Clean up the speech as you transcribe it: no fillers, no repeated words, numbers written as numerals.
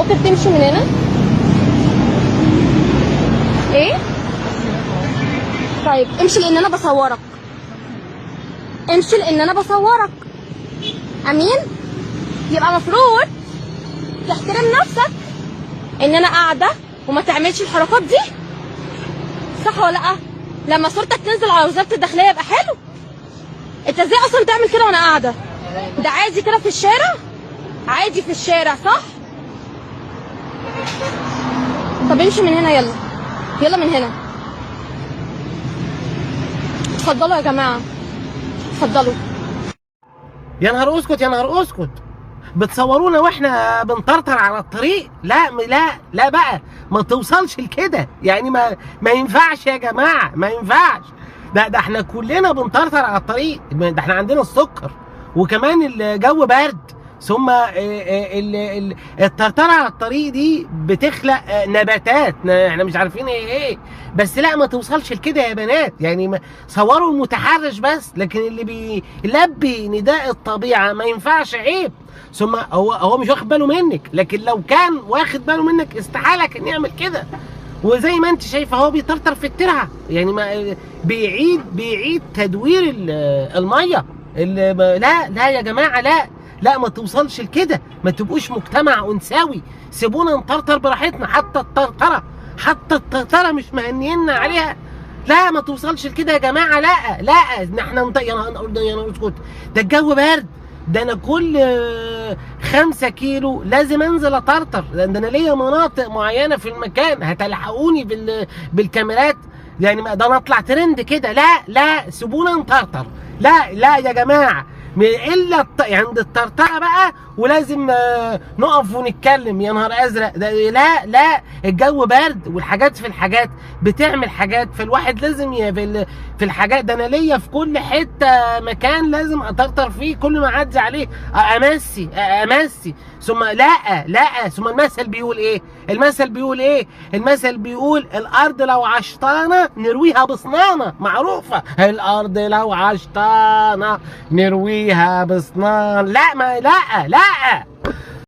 ممكن تمشي من هنا؟ ايه؟ طيب امشي لان انا بصورك. امشي لان انا بصورك. امين؟ يبقى مفروض تحترم نفسك ان انا قاعده وما تعملش الحركات دي. صح ولا لا؟ لما صورتك تنزل على وزاره الداخليه يبقى حلو. انت ازاي اصلا تعمل كده وانا قاعده؟ ده عادي كده في الشارع؟ عادي في الشارع صح؟ طب امشي من هنا يلا. يلا من هنا. اتفضلوا يا جماعه. اتفضلوا. يا نهار اسكت يا نهار اسكت، بتصورونا واحنا بنطرطر على الطريق؟ لا لا لا بقى، ما توصلش لكده يعني، ما ينفعش يا جماعه، ما ينفعش. ده احنا كلنا بنطرطر على الطريق، ده احنا عندنا السكر وكمان الجو برد، ثم الطرطره على الطريق دي بتخلق نباتات احنا مش عارفين ايه. بس لا ما توصلش لكده يا بنات يعني، صوروا المتحرش بس، لكن اللي بيلبي نداء الطبيعه ما ينفعش، عيب. ثم هو مش واخد باله منك، لكن لو كان واخد باله منك استحاله كان يعمل كده. وزي ما انت شايفه هو بيطرطر في الترعه يعني، ما بيعيد تدوير الميه. لا يا جماعه، لا ما توصلش لكده، ما تبقوش مجتمع انثوي، سيبونا نطرطر براحتنا. حتى الطرطره مش مهنينا عليها. لا ما توصلش لكده يا جماعه، لا احنا يا نهار اسكت، ده الجو برد، ده انا كل 5 كيلو لازم انزل اطرطر، ده انا ليا مناطق معينه في المكان هتلحقوني بالكاميرات يعني، ده انا اطلع ترند كده. لا سيبونا نطرطر. لا يا جماعه، الا عند الطرطره بقى ولازم نقف ونتكلم. يا نهار ازرق، ده لا الجو برد، والحاجات في الحاجات بتعمل حاجات، فالواحد لازم في الحاجات. ده انا ليا في كل حته مكان لازم اطرطر فيه، كل ما اعدي عليه امسي. ثم لا ثم المثل بيقول ايه؟ المثل بيقول الارض لو عشطانه نرويها بصنانه، معروفه الارض لو عشطانه نرويها بصنان. لا